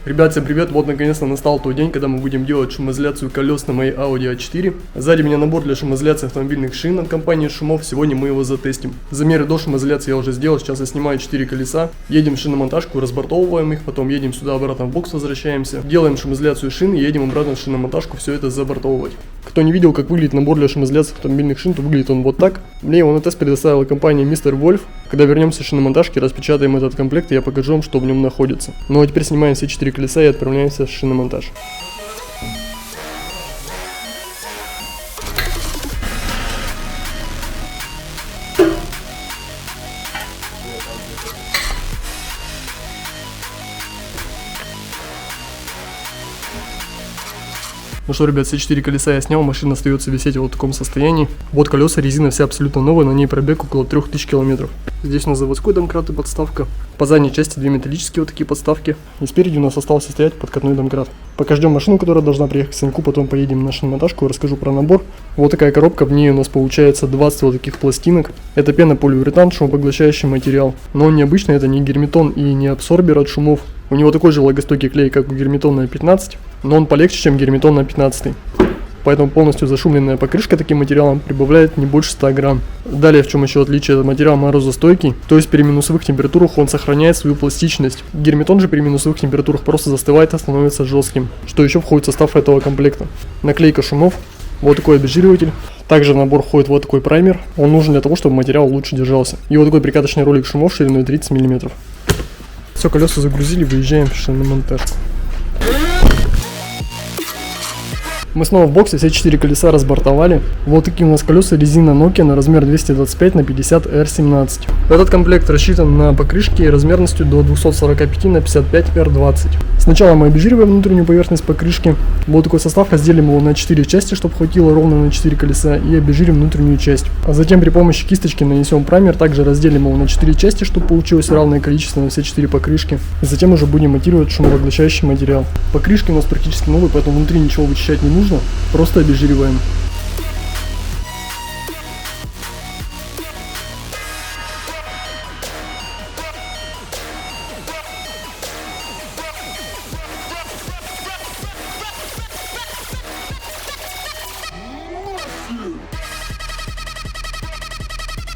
Ребят, всем привет! Вот наконец-то настал тот день, когда мы будем делать шумоизоляцию колес на моей Audi A4. Сзади у меня набор для шумоизоляции автомобильных шин от компании Шумов. Сегодня мы его затестим. Замеры до шумоизоляции я уже сделал, сейчас я снимаю 4 колеса. Едем в шиномонтажку, разбортовываем их, потом едем сюда обратно в бокс, возвращаемся. Делаем шумоизоляцию шин и едем обратно в шиномонтажку, все это забортовывать. Кто не видел, как выглядит набор для шумоизоляции автомобильных шин, то выглядит он вот так. Мне его на тест предоставила компания Mr. Wolf. Когда вернемся в шиномонтажке, распечатаем этот комплект, и я покажу вам, что в нем находится. Ну а теперь снимаем все 4 колеса и отправляемся в шиномонтаж. Ну что, ребят, все 4 колеса я снял, машина остается висеть вот в таком состоянии. Вот колеса, резина вся абсолютно новая, на ней пробег около 3000 километров. Здесь у нас заводской домкрат и подставка. По задней части 2 металлические вот такие подставки. И спереди у нас остался стоять подкатной домкрат. Пока ждем машину, которая должна приехать к Саньку, потом поедем на шиномонтажку и расскажу про набор. Вот такая коробка, в ней у нас получается 20 вот таких пластинок. Это пенополиуретан, шумопоглощающий материал. Но он необычный, это не герметон и не абсорбер от шумов. У него такой же влагостойкий клей, как у герметона 15, но он полегче, чем герметон на 15. Поэтому полностью зашумленная покрышка таким материалом прибавляет не больше 100 грамм. Далее, в чем еще отличие, этот материал морозостойкий, то есть при минусовых температурах он сохраняет свою пластичность. Герметон же при минусовых температурах просто застывает и становится жестким, что еще входит в состав этого комплекта. Наклейка Шумов, вот такой обезжириватель. Также в набор входит вот такой праймер, он нужен для того, чтобы материал лучше держался. И вот такой прикаточный ролик Шумов шириной 30 мм. Все, колеса загрузили, выезжаем в шиномонтажку. Мы снова в боксе, все 4 колеса разбортовали. Вот такие у нас колеса, резина Nokia на размер 225 на 50 R17. Этот комплект рассчитан на покрышки размерностью до 245 на 55 R20. Сначала мы обезжириваем внутреннюю поверхность покрышки. Вот такой состав, разделим его на 4 части, чтобы хватило ровно на 4 колеса, и обезжирим внутреннюю часть. А затем при помощи кисточки нанесем праймер, также разделим его на 4 части, чтобы получилось равное количество на все 4 покрышки. И затем уже будем монтировать шумопоглощающий материал. Покрышки у нас практически новые, поэтому внутри ничего вычищать не нужно, просто обезжириваем.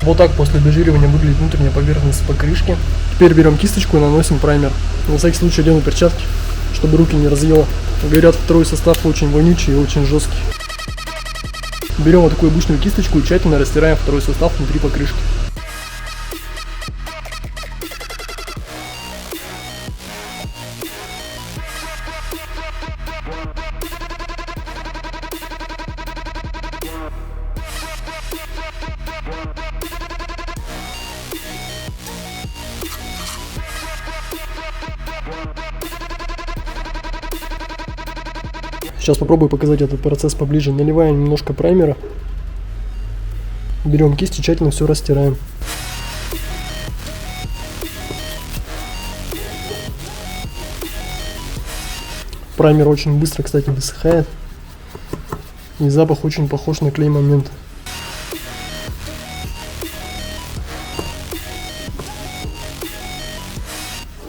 Вот так после обезжиривания выглядит внутренняя поверхность покрышки. Теперь берем кисточку и наносим праймер. На всякий случай одену перчатки, чтобы руки не разъело. Говорят, второй состав очень вонючий и очень жесткий. Берем вот такую обычную кисточку и тщательно растираем второй состав внутри покрышки. Сейчас попробую показать этот процесс поближе. Наливаем немножко праймера. Берем кисть и тщательно все растираем. Праймер очень быстро, кстати, высыхает. И запах очень похож на клей Момент.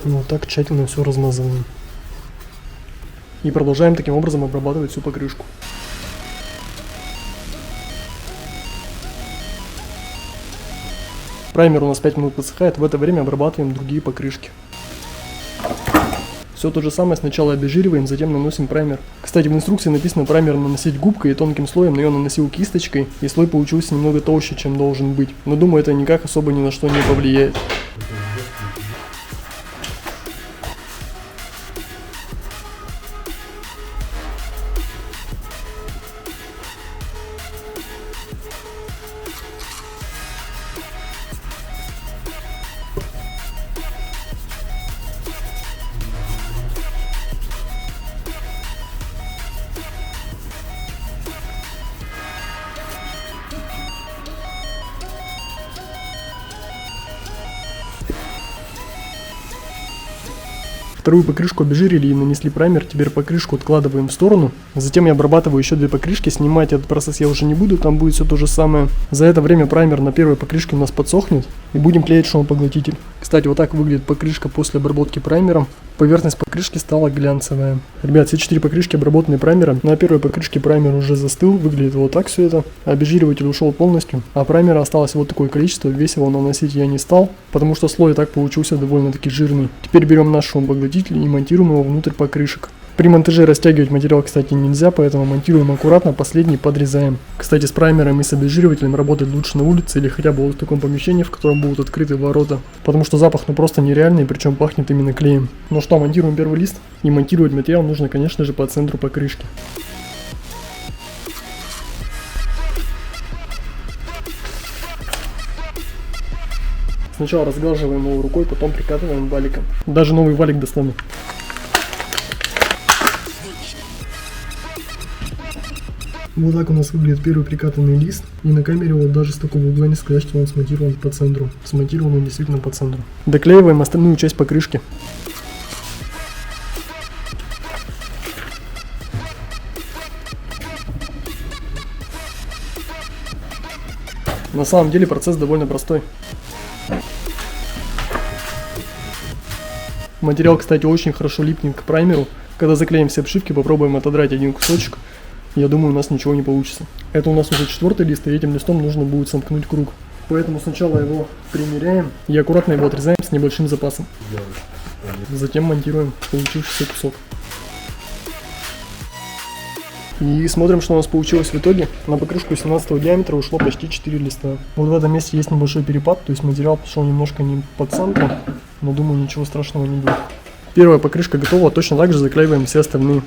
Вот так тщательно все размазываем. И продолжаем таким образом обрабатывать всю покрышку. Праймер у нас 5 минут подсыхает, в это время обрабатываем другие покрышки. Все то же самое, сначала обезжириваем, затем наносим праймер. Кстати, в инструкции написано праймер наносить губкой и тонким слоем, но я наносил кисточкой, и слой получился немного толще, чем должен быть. Но думаю, это никак особо ни на что не повлияет. Вторую покрышку обезжирили и нанесли праймер. Теперь покрышку откладываем в сторону. Затем я обрабатываю еще 2 покрышки. Снимать этот процесс я уже не буду, там будет все то же самое. За это время праймер на первой покрышке у нас подсохнет. И будем клеить шумопоглотитель. Кстати, вот так выглядит покрышка после обработки праймером. Поверхность покрышки стала глянцевая. Ребят, все 4 покрышки обработаны праймером. На первой покрышке праймер уже застыл. Выглядит вот так все это. Обезжириватель ушел полностью. А праймера осталось вот такое количество. Весь его наносить я не стал, потому что слой и так получился довольно-таки жирный. Теперь берем наш шумопоглотитель и монтируем его внутрь покрышек. При монтаже растягивать материал, кстати, нельзя, поэтому монтируем аккуратно, последний подрезаем. Кстати, с праймером и с обезжиривателем работать лучше на улице или хотя бы вот в таком помещении, в котором будут открыты ворота. Потому что запах просто нереальный, причем пахнет именно клеем. Ну что, монтируем первый лист. И монтировать материал нужно, конечно же, по центру покрышки. Сначала разглаживаем его рукой, потом прикатываем валиком. Даже новый валик достану. Вот так у нас выглядит первый прикатанный лист. И на камере вот даже с такого угла не сказать, что он смонтирован по центру. Смонтирован он действительно по центру. Доклеиваем остальную часть покрышки. На самом деле процесс довольно простой. Материал, кстати, очень хорошо липнет к праймеру. Когда заклеим все обшивки, попробуем отодрать один кусочек. Я думаю, у нас ничего не получится. Это у нас уже 4-й лист, и этим листом нужно будет сомкнуть круг. Поэтому сначала его примеряем и аккуратно его отрезаем с небольшим запасом. Затем монтируем получившийся кусок. И смотрим, что у нас получилось в итоге. На покрышку 17 диаметра ушло почти 4 листа. Вот в этом месте есть небольшой перепад, то есть материал пошел немножко не по центру, но думаю, ничего страшного не будет. Первая покрышка готова, точно так же заклеиваем все остальные.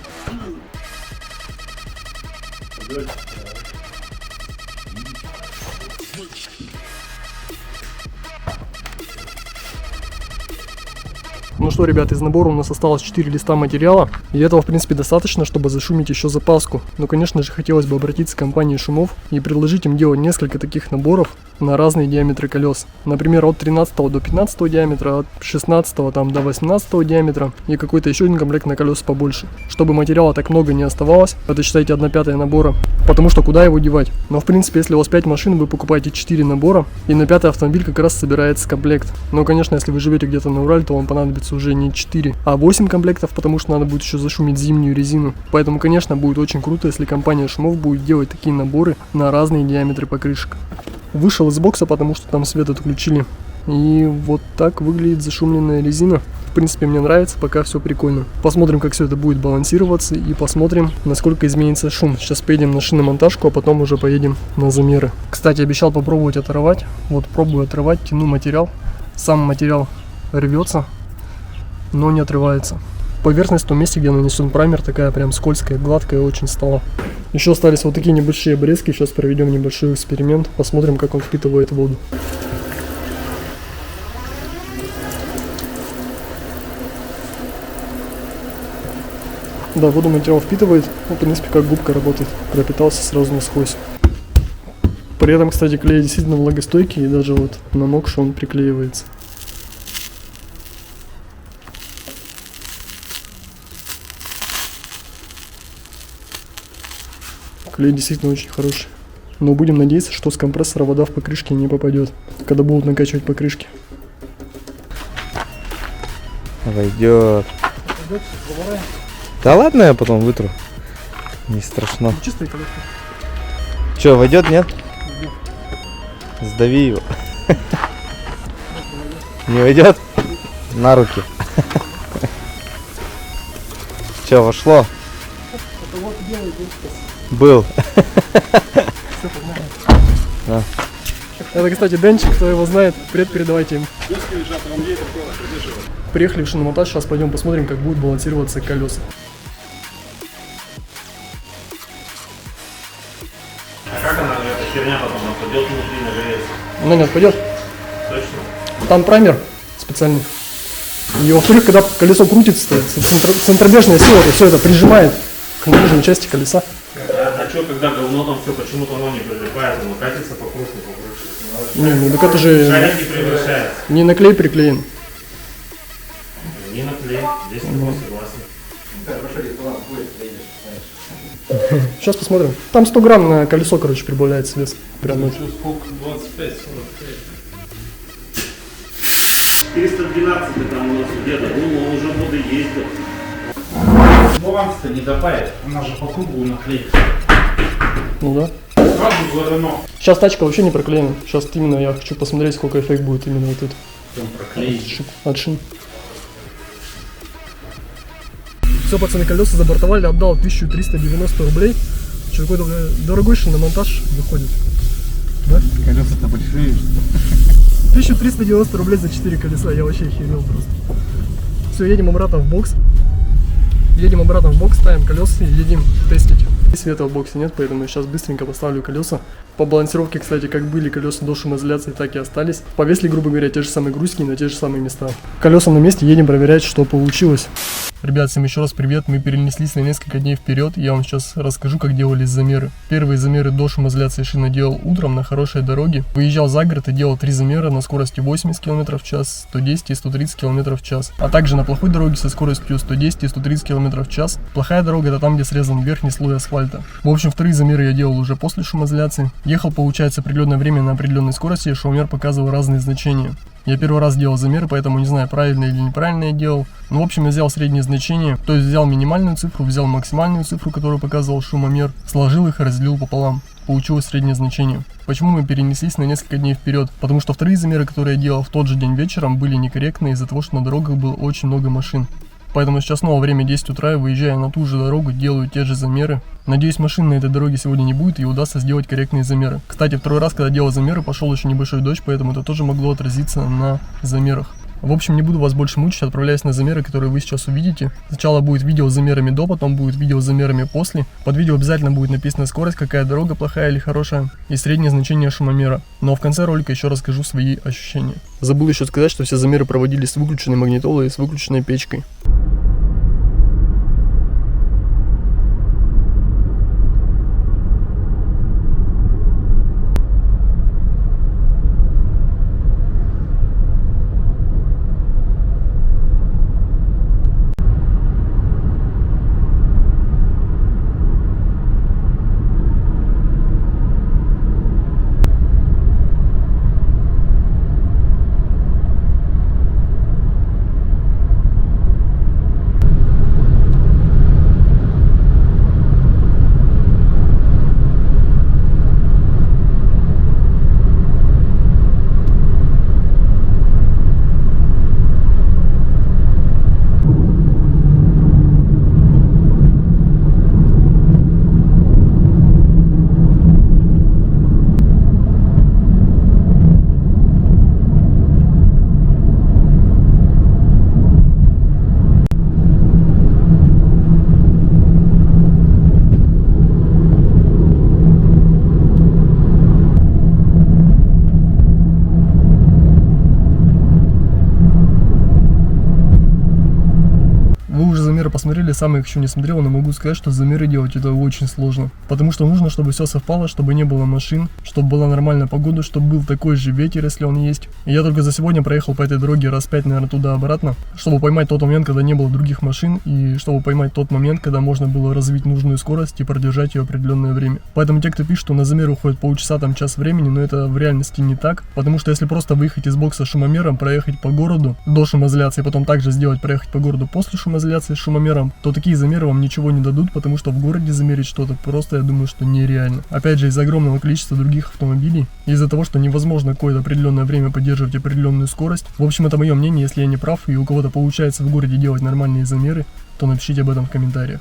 Ну что, ребят, из набора у нас осталось 4 листа материала, и этого, в принципе, достаточно, чтобы зашумить еще запаску. Но, конечно же, хотелось бы обратиться к компании Шумов и предложить им делать несколько таких наборов на разные диаметры колес. Например, от 13 до 15 диаметра, от 16 до 18 диаметра и какой-то еще один комплект на колеса побольше. Чтобы материала так много не оставалось, это считайте 1/5 набора, потому что куда его девать? Но, в принципе, если у вас 5 машин, вы покупаете 4 набора, и на 5-й автомобиль как раз собирается комплект. Но, конечно, если вы живете где-то на Урале, то вам понадобится уже не 4, а 8 комплектов, потому что надо будет еще зашумить зимнюю резину. Поэтому, конечно, будет очень круто, если компания Шумов будет делать такие наборы на разные диаметры покрышек. Вышел из бокса, потому что там свет отключили. И вот так выглядит зашумленная резина. В принципе, мне нравится, пока все прикольно. Посмотрим, как все это будет балансироваться, и посмотрим, насколько изменится шум. Сейчас поедем на шиномонтажку, а потом уже поедем на замеры. Кстати, обещал попробовать оторвать. Вот пробую отрывать, тяну материал. Сам материал рвется, но не отрывается. Поверхность в том месте, где нанесен праймер, такая прям скользкая, гладкая очень стала. Еще остались вот такие небольшие обрезки. Сейчас проведем небольшой эксперимент. Посмотрим, как он впитывает воду. Да, воду материал впитывает. Ну, в принципе, как губка работает. Пропитался сразу насквозь. При этом, кстати, клей действительно влагостойкий. И даже вот намокший он приклеивается. Клей действительно очень хороший. Но будем надеяться, что с компрессора вода в покрышке не попадет, когда будут накачивать покрышки. Войдет. Да ладно, я потом вытру. Не страшно. Чистый коллектор. Че, войдет, нет? Сдави его. Не войдет? На руки. Че, вошло? Был. Это, кстати, Денчик, кто его знает, привет передавайте им. Приехали в шиномонтаж, сейчас пойдем посмотрим, как будут балансироваться колеса. А как она, эта херня потом отпадет внутри на желез? Она не отпадет. Точно? Там праймер специальный. И во-вторых, когда колесо крутится, центробежная сила, то все это прижимает к наружной части колеса. А что, когда говно там все, почему-то оно не прилипает, оно катится по кружке, по крыше? Не, ну так это же Шарик не превращается. не на клей приклеен. Не на клей. Здесь с тобой согласен. Сейчас посмотрим. Там 100 грамм на колесо, короче, прибавляется вес. Прям ночью. Сколько? 25-45. 412 там у нас где-то, ну уже годы ездил. Баланс-то не добавит, у нас же по кругу наклеится. Ну да. Сразу задано. Сейчас тачка вообще не проклеена. Сейчас именно я хочу посмотреть, сколько эффект будет именно вот это. Там проклеить. От шин. Все, пацаны, колеса забортовали, отдал 1390 рублей. Что, какой-то дорогой шиномонтаж выходит. Да? Колеса-то большие. 1390 рублей за 4 колеса, я вообще охерел просто. Все, едем обратно в бокс. Едем обратно в бокс, ставим колеса и едем тестить. Света в боксе нет, поэтому я сейчас быстренько поставлю колеса. По балансировке, кстати, как были колеса до шумоизоляции, так и остались. Повесили, грубо говоря, те же самые грузики на те же самые места. Колеса на месте, едем проверять, что получилось. Ребят, всем еще раз привет. Мы перенеслись на несколько дней вперед. Я вам сейчас расскажу, как делались замеры. Первые замеры до шумоизоляции шины делал утром на хорошей дороге. Выезжал за город и делал 3 замера на скорости 80 км в час, 110 и 130 км в час. А также на плохой дороге со скоростью 110 и 130 км в час. Плохая дорога — это там, где срезан верхний слой асфальта. В общем, вторые замеры я делал уже после шумоизоляции. Ехал, получается, определенное время на определенной скорости, и шумомер показывал разные значения. Я первый раз делал замеры, поэтому не знаю, правильно или неправильно я делал. Ну, в общем, я взял среднее значение, то есть взял минимальную цифру, взял максимальную цифру, которую показывал шумомер, сложил их и разделил пополам. Получилось среднее значение. Почему мы перенеслись на несколько дней вперед? Потому что вторые замеры, которые я делал в тот же день вечером, были некорректны из-за того, что на дорогах было очень много машин. Поэтому сейчас снова время 10 утра, и выезжая на ту же дорогу, делаю те же замеры. Надеюсь, машин на этой дороге сегодня не будет и удастся сделать корректные замеры. Кстати, второй раз, когда делал замеры, пошел еще небольшой дождь, поэтому это тоже могло отразиться на замерах. В общем, не буду вас больше мучить, отправляюсь на замеры, которые вы сейчас увидите. Сначала будет видео с замерами до, потом будет видео с замерами после. Под видео обязательно будет написана скорость, какая дорога плохая или хорошая, и среднее значение шумомера. Но в конце ролика еще расскажу свои ощущения. Забыл еще сказать, что все замеры проводились с выключенной магнитолой и с выключенной печкой. Посмотрели, сам их еще не смотрел, но могу сказать, что замеры делать это очень сложно. Потому что нужно, чтобы все совпало, чтобы не было машин, чтобы была нормальная погода, чтобы был такой же ветер, если он есть. И я только за сегодня проехал по этой дороге раз 5, наверное, туда-обратно, чтобы поймать тот момент, когда не было других машин, и чтобы поймать тот момент, когда можно было развить нужную скорость и продержать ее определенное время. Поэтому те, кто пишет, что на замеры уходит полчаса, там час времени, но это в реальности не так. Потому что если просто выехать из бокса шумомером, проехать по городу до шумоизоляции, потом также сделать проехать по городу после шумоизоляции с шумомером, то такие замеры вам ничего не дадут, потому что в городе замерить что-то просто, я думаю, что нереально. Опять же, из-за огромного количества других автомобилей, из-за того, что невозможно какое-то определенное время поддерживать определенную скорость. В общем, это мое мнение, если я не прав и у кого-то получается в городе делать нормальные замеры, то напишите об этом в комментариях.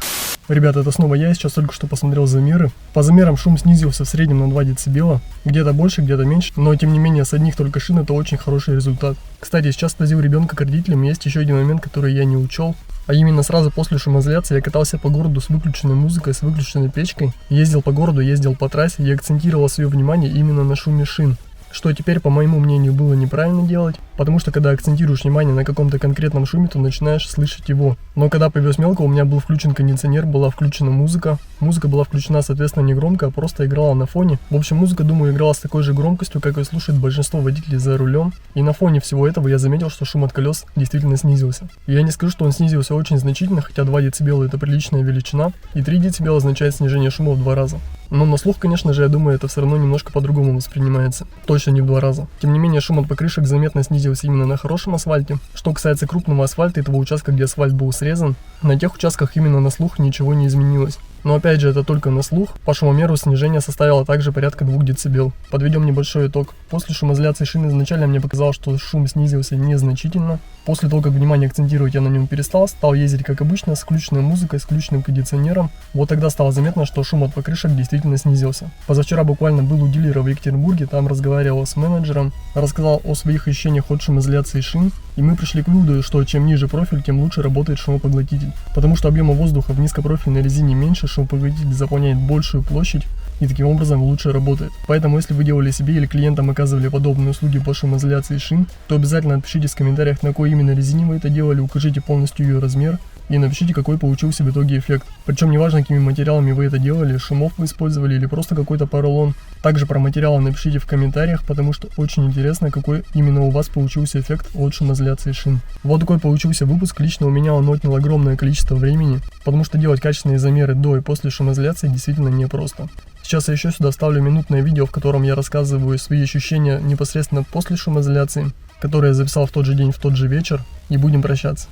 Ребята, это снова я сейчас только что посмотрел замеры. По замерам шум снизился в среднем на 2 дБ, где-то больше, где-то меньше, но тем не менее с одних только шин это очень хороший результат. Кстати, сейчас возил ребенка к родителям, есть еще один момент, который я не учел. А именно сразу после шумоизоляции я катался по городу с выключенной музыкой, с выключенной печкой. Ездил по городу, ездил по трассе и акцентировал свое внимание именно на шуме шин. Что теперь, по моему мнению, было неправильно делать. Потому что когда акцентируешь внимание на каком-то конкретном шуме, то начинаешь слышать его. Но когда повез мелко, у меня был включен кондиционер, была включена музыка. Музыка была включена, соответственно, не громко, а просто играла на фоне. В общем, музыка, думаю, играла с такой же громкостью, как и слушает большинство водителей за рулем. И на фоне всего этого я заметил, что шум от колес действительно снизился. И я не скажу, что он снизился очень значительно, хотя 2 дБ это приличная величина, и 3 дБ означает снижение шума в 2 раза. Но на слух, конечно же, я думаю, это все равно немножко по-другому воспринимается. Точно не в 2 раза. Тем не менее, шум от покрышек заметно снизился именно на хорошем асфальте. Что касается крупного асфальта и того участка, где асфальт был срезан, на тех участках именно на слух ничего не изменилось. Но опять же, это только на слух. По шумомеру снижение составило также порядка 2 дБ. Подведем небольшой итог. После шумоизоляции шины изначально мне показалось, что шум снизился незначительно. После того, как внимание акцентировать я на нем перестал, стал ездить как обычно, с включенной музыкой, с включенным кондиционером. Вот тогда стало заметно, что шум от покрышек действительно снизился. Позавчера буквально был у дилера в Екатеринбурге, там разговаривал с менеджером, рассказал о своих ощущениях от шумоизоляции шин. И мы пришли к выводу, что чем ниже профиль, тем лучше работает шумопоглотитель. Потому что объема воздуха в низкопрофильной резине меньше, шумопоглотитель заполняет большую площадь и таким образом лучше работает. Поэтому если вы делали себе или клиентам оказывали подобные услуги по шумоизоляции шин, то обязательно напишите в комментариях, на какой именно резине вы это делали, укажите полностью ее размер и напишите, какой получился в итоге эффект. Причем неважно, какими материалами вы это делали, шумов вы использовали или просто какой-то поролон. Также про материалы напишите в комментариях, потому что очень интересно, какой именно у вас получился эффект от шумоизоляции шин. Вот такой получился выпуск. Лично у меня он отнял огромное количество времени, потому что делать качественные замеры до и после шумоизоляции действительно непросто. Сейчас я еще сюда вставлю минутное видео, в котором я рассказываю свои ощущения непосредственно после шумоизоляции, которые я записал в тот же день, в тот же вечер, и будем прощаться.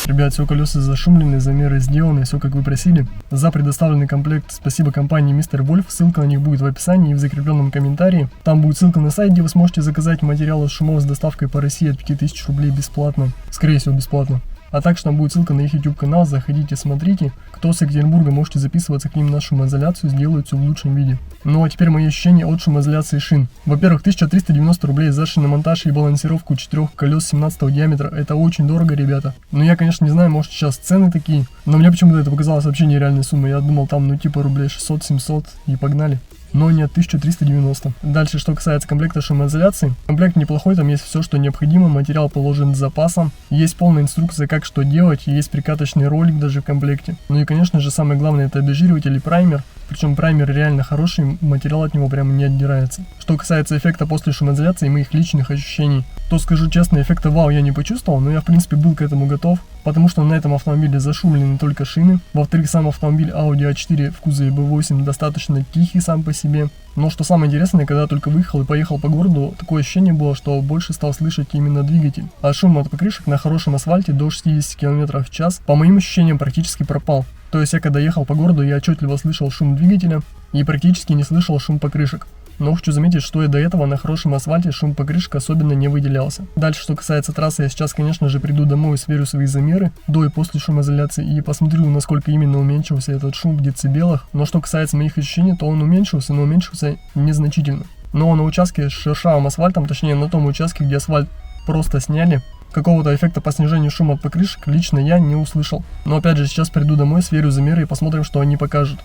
Ребят, все колеса зашумлены, замеры сделаны, все как вы просили. За предоставленный комплект спасибо компании Mr. Wolf, ссылка на них будет в описании и в закрепленном комментарии. Там будет ссылка на сайт, где вы сможете заказать материалы шумов с доставкой по России от 5000 рублей бесплатно, скорее всего бесплатно. А также там будет ссылка на их YouTube канал, заходите, смотрите. Кто с Екатеринбурга, можете записываться к ним на шумоизоляцию, сделают все в лучшем виде. Ну а теперь мои ощущения от шумоизоляции шин. Во-первых, 1390 рублей за шиномонтаж и балансировку 4 колес 17 диаметра. Это очень дорого, ребята. Но я, конечно, не знаю, может сейчас цены такие. Но мне почему-то это показалось вообще нереальной суммой. Я думал там, ну типа рублей 600-700 и погнали. Но нет, 1390. Дальше, что касается комплекта шумоизоляции. Комплект неплохой, там есть все, что необходимо, материал положен с запасом. Есть полная инструкция, как что делать, есть прикаточный ролик даже в комплекте. Ну и, конечно же, самое главное, это обезжириватель и праймер. Причем праймер реально хороший, материал от него прямо не отдирается. Что касается эффекта после шумоизоляции и моих личных ощущений, то скажу честно, эффекта вау я не почувствовал, но я в принципе был к этому готов, потому что на этом автомобиле зашумлены только шины. Во-вторых, сам автомобиль Audi A4 в кузове B8 достаточно тихий сам по себе. Но что самое интересное, когда я только выехал и поехал по городу, такое ощущение было, что больше стал слышать именно двигатель. А шум от покрышек на хорошем асфальте до 60 км в час, по моим ощущениям, практически пропал. То есть я когда ехал по городу, я отчетливо слышал шум двигателя и практически не слышал шум покрышек. Но хочу заметить, что и до этого на хорошем асфальте шум покрышек особенно не выделялся. Дальше, что касается трассы, я сейчас, конечно же, приду домой и сверю свои замеры до и после шумоизоляции и посмотрю, насколько именно уменьшился этот шум в децибелах. Но что касается моих ощущений, то он уменьшился, но уменьшился незначительно. Но на участке с шершавым асфальтом, точнее на том участке, где асфальт просто сняли, какого-то эффекта по снижению шума от покрышек лично я не услышал. Но опять же, сейчас приду домой, сверю замеры и посмотрим, что они покажут.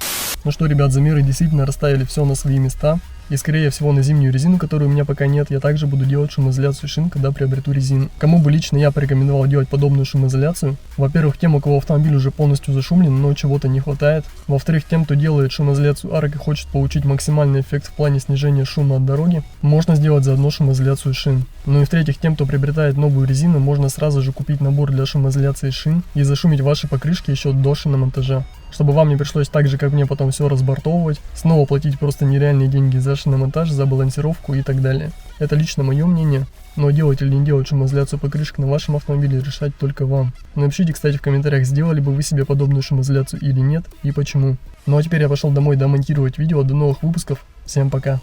Ну что, ребят, замеры действительно расставили все на свои места. И скорее всего на зимнюю резину, которой у меня пока нет, я также буду делать шумоизоляцию шин, когда приобрету резину. Кому бы лично я порекомендовал делать подобную шумоизоляцию? Во-первых, тем, у кого автомобиль уже полностью зашумлен, но чего-то не хватает. Во-вторых, тем, кто делает шумоизоляцию арок и хочет получить максимальный эффект в плане снижения шума от дороги, можно сделать заодно шумоизоляцию шин. Ну и в-третьих, тем, кто приобретает новую резину, можно сразу же купить набор для шумоизоляции шин и зашумить ваши покрышки еще до шиномонтажа. Чтобы вам не пришлось так же, как мне, потом все разбортовывать, снова платить просто нереальные деньги за шиномонтаж, за балансировку и так далее. Это лично мое мнение, но делать или не делать шумоизоляцию покрышек на вашем автомобиле решать только вам. Напишите, кстати, в комментариях, сделали бы вы себе подобную шумоизоляцию или нет и почему. Ну а теперь я пошел домой домонтировать видео, до новых выпусков, всем пока.